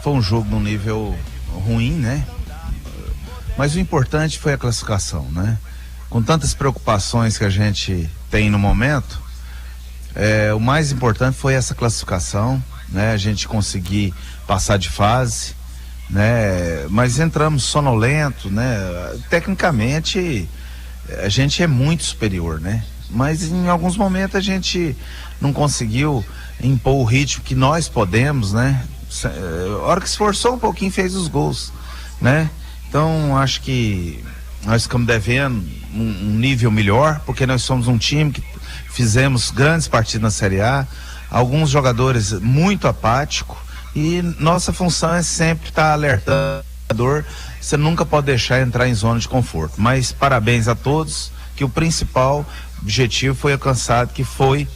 foi um jogo num nível ruim, né? Mas o importante foi a classificação, né? Com tantas preocupações que a gente tem no momento, o mais importante foi essa classificação, né? A gente conseguir passar de fase, né? Mas entramos sonolento, né? Tecnicamente a gente é muito superior, né? Mas em alguns momentos a gente não conseguiu impor o ritmo que nós podemos, né? A hora que esforçou um pouquinho fez os gols, né? Então acho que nós ficamos devendo um nível melhor, porque nós somos um time que fizemos grandes partidas na Série A, alguns jogadores muito apáticos, e nossa função é sempre estar alertando o jogador. Você nunca pode deixar entrar em zona de conforto. Mas parabéns a todos, que o principal objetivo foi alcançado, que foi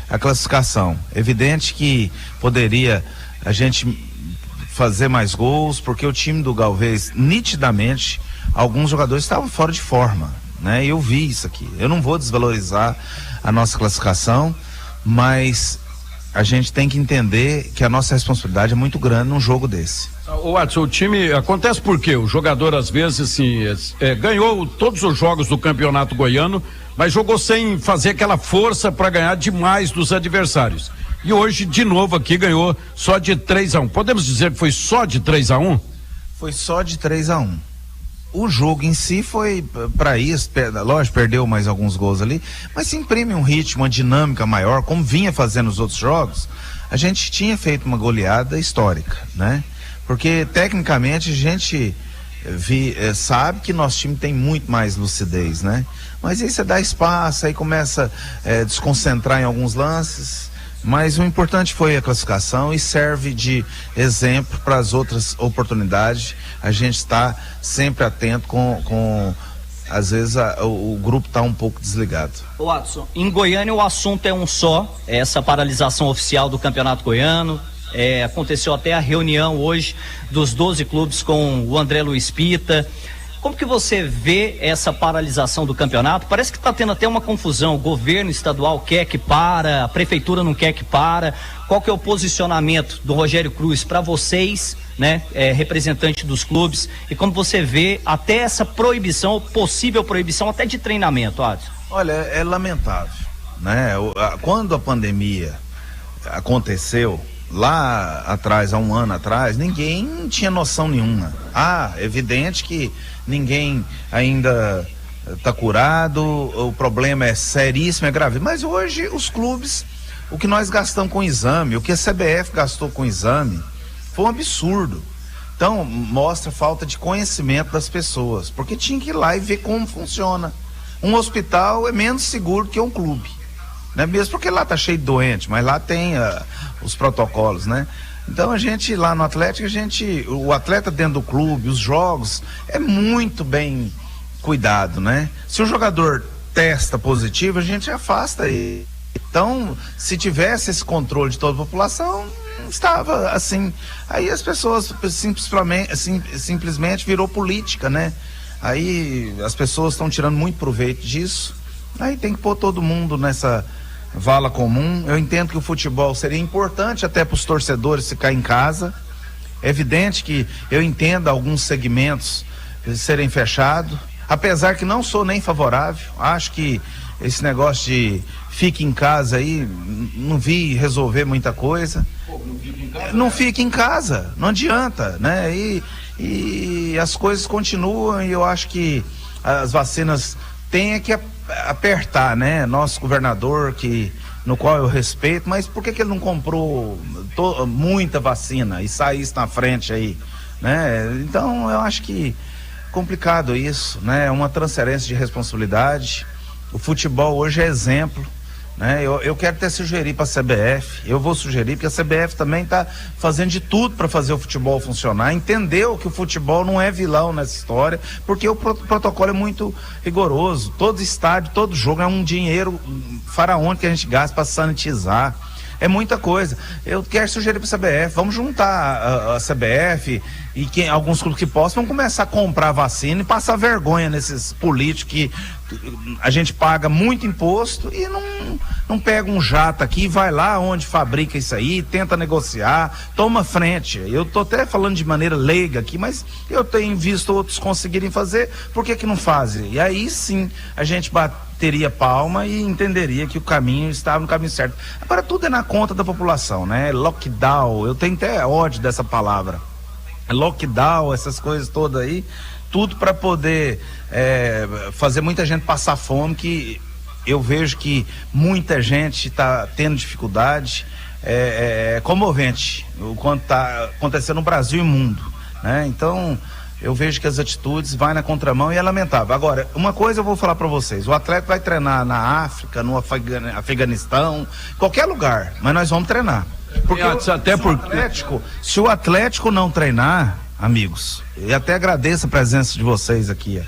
a classificação. Evidente que poderia a gente fazer mais gols, porque o time do Galvez, nitidamente, alguns jogadores estavam fora de forma, né? Eu vi isso aqui. Eu não vou desvalorizar a nossa classificação, mas a gente tem que entender que a nossa responsabilidade é muito grande num jogo desse. O Watson, o time, acontece porque o jogador às vezes assim, ganhou todos os jogos do Campeonato Goiano, mas jogou sem fazer aquela força para ganhar demais dos adversários. E hoje, de novo aqui, ganhou só de 3-1. Podemos dizer que foi só de 3-1? Foi só de 3-1. O jogo em si foi para isso, lógico, perdeu mais alguns gols ali, mas se imprime um ritmo, uma dinâmica maior, como vinha fazendo nos outros jogos. A gente tinha feito uma goleada histórica, né? Porque tecnicamente a gente sabe que nosso time tem muito mais lucidez, né? Mas aí você dá espaço, aí começa a desconcentrar em alguns lances. Mas o importante foi a classificação e serve de exemplo para as outras oportunidades. A gente está sempre atento com às vezes o grupo está um pouco desligado. Watson, em Goiânia o assunto é um só, essa paralisação oficial do Campeonato Goiano. Aconteceu até a reunião hoje dos 12 clubes com o André Luiz Pita. Como que você vê essa paralisação do campeonato? Parece que está tendo até uma confusão. O governo estadual quer que para, a prefeitura não quer que para. Qual que é o posicionamento do Rogério Cruz para vocês, né, representante dos clubes? E como você vê até essa proibição, possível proibição até de treinamento, Adson? Olha, é lamentável, né? Quando a pandemia aconteceu lá atrás, há um ano atrás, ninguém tinha noção nenhuma. Evidente que ninguém ainda está curado, o problema é seríssimo, é grave. Mas hoje os clubes, o que nós gastamos com exame, o que a CBF gastou com exame, foi um absurdo. Então, mostra falta de conhecimento das pessoas, porque tinha que ir lá e ver como funciona. Um hospital é menos seguro que um clube, né? Mesmo porque lá tá cheio de doente, mas lá tem os protocolos, né? Então a gente lá no Atlético, o atleta dentro do clube, os jogos, é muito bem cuidado, né? Se o jogador testa positivo, a gente afasta ele. Então, se tivesse esse controle de toda a população, estava assim. Aí as pessoas simplesmente virou política, né? Aí as pessoas estão tirando muito proveito disso. Aí tem que pôr todo mundo nessa vala comum. Eu entendo que o futebol seria importante até para os torcedores ficar em casa. É evidente que eu entendo alguns segmentos serem fechados, apesar que não sou nem favorável. Acho que esse negócio de fique em casa aí, não vi resolver muita coisa. Não fique em casa, não adianta, né? E as coisas continuam, e eu acho que as vacinas têm que apertar, né? Nosso governador, no qual eu respeito, mas por que ele não comprou muita vacina e saísse na frente aí, né? Então eu acho que complicado isso, né? É uma transferência de responsabilidade. O futebol hoje é exemplo, né? Eu quero até sugerir para a CBF, eu vou sugerir, porque a CBF também está fazendo de tudo para fazer o futebol funcionar, entendeu que o futebol não é vilão nessa história, porque o protocolo é muito rigoroso. Todo estádio, todo jogo é um dinheiro faraônico que a gente gasta para sanitizar. É muita coisa. Eu quero sugerir para a CBF, vamos juntar a CBF e alguns clubes que possam, vamos começar a comprar vacina e passar vergonha nesses políticos que a gente paga muito imposto e não pega um jato aqui, vai lá onde fabrica isso aí, tenta negociar, toma frente. Eu tô até falando de maneira leiga aqui, mas eu tenho visto outros conseguirem fazer, por que não fazem? E aí sim a gente bateria palma e entenderia que o caminho estava no caminho certo. Agora tudo é na conta da população, né? Lockdown, eu tenho até ódio dessa palavra. Lockdown, essas coisas todas aí, tudo para poder fazer muita gente passar fome, que eu vejo que muita gente está tendo dificuldade. É comovente o quanto está acontecendo no Brasil e no mundo, né? Então eu vejo que as atitudes vai na contramão e é lamentável. Agora, uma coisa eu vou falar para vocês: o atleta vai treinar na África, no Afeganistão, qualquer lugar, mas nós vamos treinar. Porque se o Atlético não treinar, amigos, e até agradeço a presença de vocês aqui,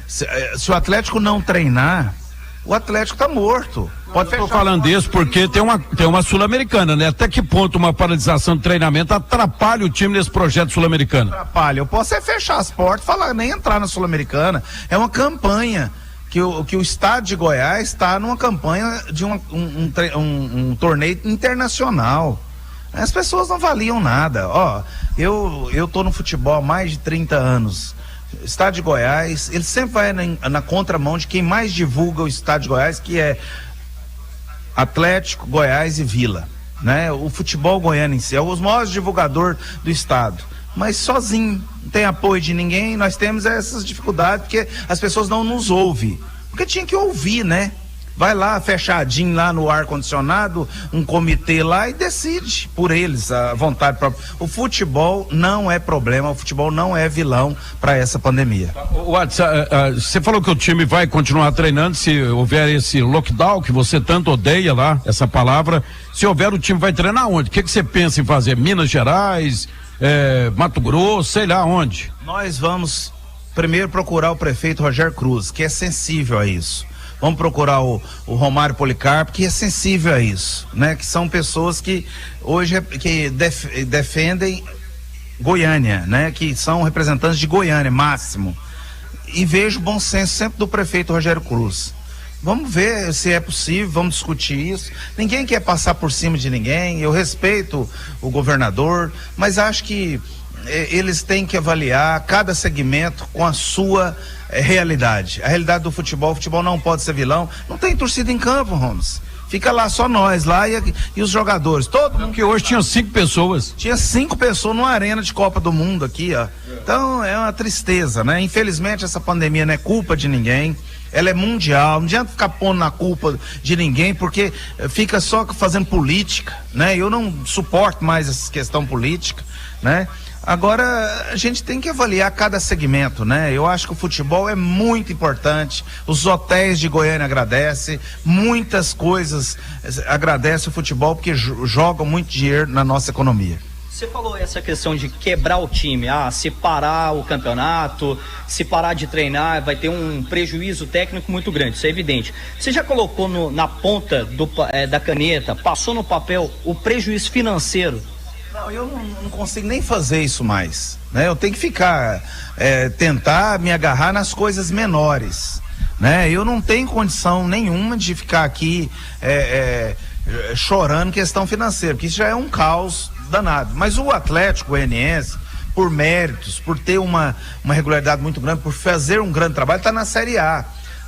se o Atlético não treinar, o Atlético tá morto. Pode fechar. Eu tô falando disso porque tem uma Sul-Americana, né? Até que ponto uma paralisação de treinamento atrapalha o time nesse projeto sul-americano? Atrapalha. Eu posso fechar as portas, falar, nem entrar na Sul-Americana. É uma campanha que o estado de Goiás está numa campanha de um torneio internacional. As pessoas não valiam nada. Eu tô no futebol há mais de 30 anos. O estado de Goiás, ele sempre vai na contramão de quem mais divulga o estado de Goiás, que é Atlético, Goiás e Vila, né? O futebol goiano em si é o maior divulgador do estado, mas sozinho, não tem apoio de ninguém. Nós temos essas dificuldades porque as pessoas não nos ouvem, porque tinha que ouvir, né? Vai lá fechadinho lá no ar-condicionado, um comitê lá e decide por eles a vontade própria. O futebol não é problema, o futebol não é vilão para essa pandemia. Você falou que o time vai continuar treinando se houver esse lockdown que você tanto odeia lá, essa palavra. Se houver, o time vai treinar onde? O que você pensa em fazer? Minas Gerais, Mato Grosso, sei lá onde? Nós vamos primeiro procurar o prefeito Rogério Cruz, que é sensível a isso. Vamos procurar o Romário Policarpo, que é sensível a isso, né? Que são pessoas que hoje defendem Goiânia, né? Que são representantes de Goiânia, máximo. E vejo o bom senso sempre do prefeito Rogério Cruz. Vamos ver se é possível, vamos discutir isso. Ninguém quer passar por cima de ninguém, eu respeito o governador, mas acho que eles têm que avaliar cada segmento com a sua realidade. A realidade do futebol, o futebol não pode ser vilão. Não tem torcida em campo, Holmes. Fica lá só nós lá e os jogadores. Todo mundo. Porque hoje tinha 5 pessoas. Tinha 5 pessoas numa arena de Copa do Mundo aqui, ó. Então é uma tristeza, né? Infelizmente essa pandemia não é culpa de ninguém. Ela é mundial, não adianta ficar pondo na culpa de ninguém, porque fica só fazendo política, né? Eu não suporto mais essa questão política, né? Agora, a gente tem que avaliar cada segmento, né? Eu acho que o futebol é muito importante, os hotéis de Goiânia agradecem, muitas coisas agradecem o futebol, porque jogam muito dinheiro na nossa economia. Você falou essa questão de quebrar o time, se parar o campeonato, se parar de treinar, vai ter um prejuízo técnico muito grande, isso é evidente. Você já colocou na ponta da caneta, passou no papel o prejuízo financeiro? Não, eu não consigo nem fazer isso mais, né? Eu tenho que ficar, tentar me agarrar nas coisas menores, né? Eu não tenho condição nenhuma de ficar aqui chorando questão financeira, porque isso já é um caos danado. Mas o Atlético Goianiense, por méritos, por ter uma regularidade muito grande, por fazer um grande trabalho, está na Série A.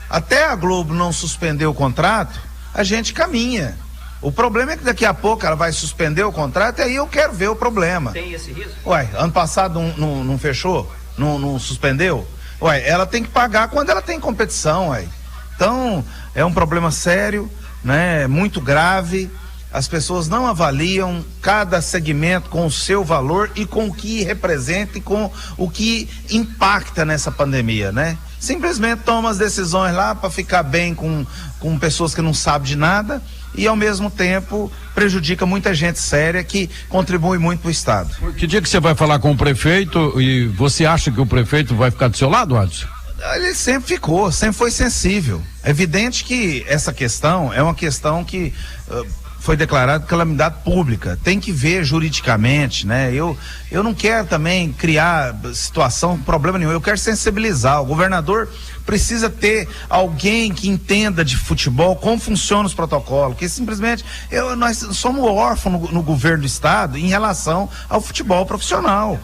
Até a Globo não suspender o contrato, a gente caminha. O problema é que daqui a pouco ela vai suspender o contrato e aí eu quero ver o problema. Tem esse risco? Ué, ano passado não fechou? Não suspendeu? Ué, ela tem que pagar quando ela tem competição, ué. Então, é um problema sério, né? Muito grave. As pessoas não avaliam cada segmento com o seu valor e com o que representa e com o que impacta nessa pandemia, né? Simplesmente toma as decisões lá para ficar bem com pessoas que não sabem de nada e ao mesmo tempo prejudica muita gente séria que contribui muito para o Estado. Que dia que você vai falar com o prefeito e você acha que o prefeito vai ficar do seu lado, Adson? Ele sempre ficou, sempre foi sensível. É evidente que essa questão é uma questão que foi declarado calamidade pública. Tem que ver juridicamente, né? Eu não quero também criar situação, problema nenhum. Eu quero sensibilizar. O governador precisa ter alguém que entenda de futebol, como funcionam os protocolos, que simplesmente nós somos órfãos no governo do estado em relação ao futebol profissional,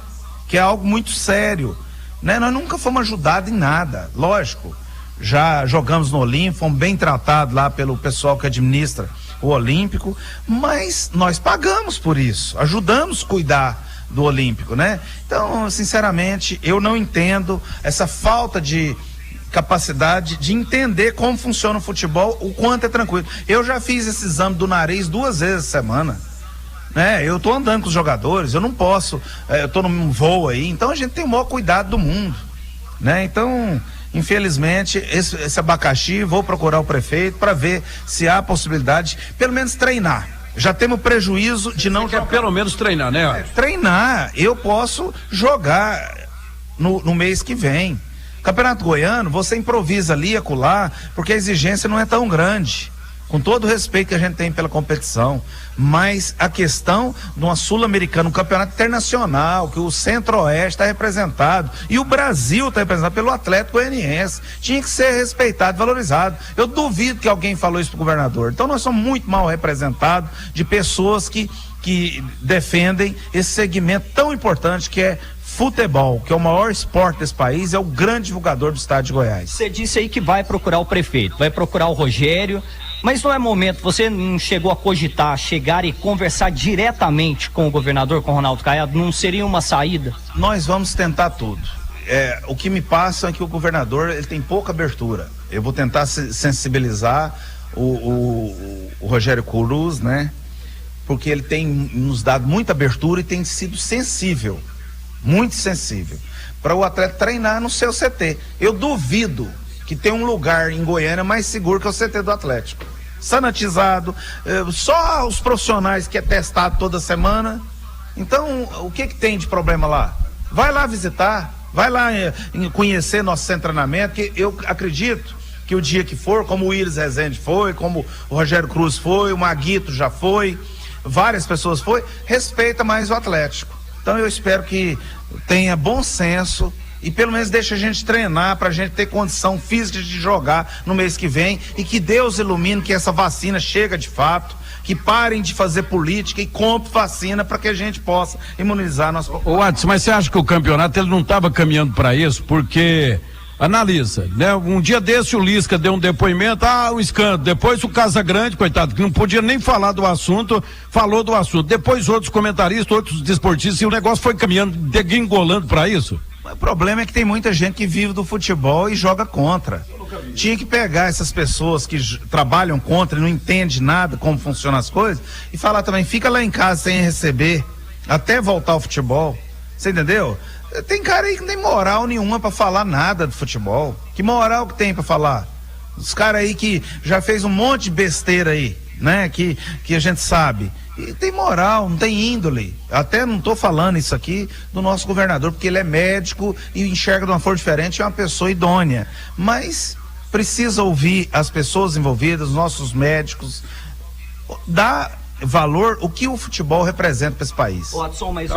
que é algo muito sério, né? Nós nunca fomos ajudados em nada, lógico. Já jogamos no Olímpico, fomos bem tratados lá pelo pessoal que administra o Olímpico, mas nós pagamos por isso, ajudamos a cuidar do Olímpico, né? Então, sinceramente, eu não entendo essa falta de capacidade de entender como funciona o futebol, o quanto é tranquilo. Eu já fiz esse exame do nariz 2 vezes a semana, né? Eu tô andando com os jogadores, eu não posso, eu tô num voo aí, então a gente tem o maior cuidado do mundo, né? Então, infelizmente, esse abacaxi, vou procurar o prefeito para ver se há possibilidade, pelo menos treinar. Já temos prejuízo de não jogar. Pelo menos treinar, né? Treinar, eu posso jogar no mês que vem. Campeonato Goiano, você improvisa ali e acolá, porque a exigência não é tão grande. Com todo o respeito que a gente tem pela competição, mas a questão de uma Sul-Americana, um campeonato internacional, que o Centro-Oeste está representado, e o Brasil está representado pelo Atlético Goianiense, tinha que ser respeitado, valorizado. Eu duvido que alguém falou isso pro governador. Então nós somos muito mal representados de pessoas que defendem esse segmento tão importante que é futebol, que é o maior esporte desse país, é o grande divulgador do estado de Goiás. Você disse aí que vai procurar o prefeito, vai procurar o Rogério, mas não é momento, você não chegou a cogitar, chegar e conversar diretamente com o governador, com o Ronaldo Caiado, não seria uma saída? Nós vamos tentar tudo. O que me passa é que o governador, ele tem pouca abertura. Eu vou tentar sensibilizar o Rogério Cruz, né? Porque ele tem nos dado muita abertura e tem sido sensível, muito sensível, para o atleta treinar no seu CT. Eu duvido que tem um lugar em Goiânia mais seguro que o CT do Atlético. Sanitizado, só os profissionais que é testado toda semana. Então, o que tem de problema lá? Vai lá visitar, vai lá conhecer nosso centro de treinamento, que eu acredito que o dia que for, como o Iris Rezende foi, como o Rogério Cruz foi, o Maguito já foi, várias pessoas foi, respeita mais o Atlético. Então eu espero que tenha bom senso e pelo menos deixe a gente treinar para a gente ter condição física de jogar no mês que vem e que Deus ilumine que essa vacina chega de fato, que parem de fazer política e compre vacina para que a gente possa imunizar nossa população. Ô Adson, mas você acha que o campeonato ele não estava caminhando para isso? Porque analisa, né? Um dia desse o Lisca deu um depoimento, o escândalo, depois o Casagrande, coitado, que não podia nem falar do assunto, falou do assunto, depois outros comentaristas, outros desportistas, e o negócio foi caminhando, degringolando para isso. O problema é que tem muita gente que vive do futebol e joga contra. Tinha que pegar essas pessoas que trabalham contra e não entendem nada como funcionam as coisas e falar também, fica lá em casa sem receber até voltar ao futebol, você entendeu? Tem cara aí que não tem moral nenhuma pra falar nada do futebol. Que moral que tem pra falar? Os caras aí que já fez um monte de besteira aí, né? Que a gente sabe. E tem moral, não tem índole. Até não tô falando isso aqui do nosso governador, porque ele é médico e enxerga de uma forma diferente, é uma pessoa idônea. Mas precisa ouvir as pessoas envolvidas, os nossos médicos, dar valor o que o futebol representa para esse país. Watson, mas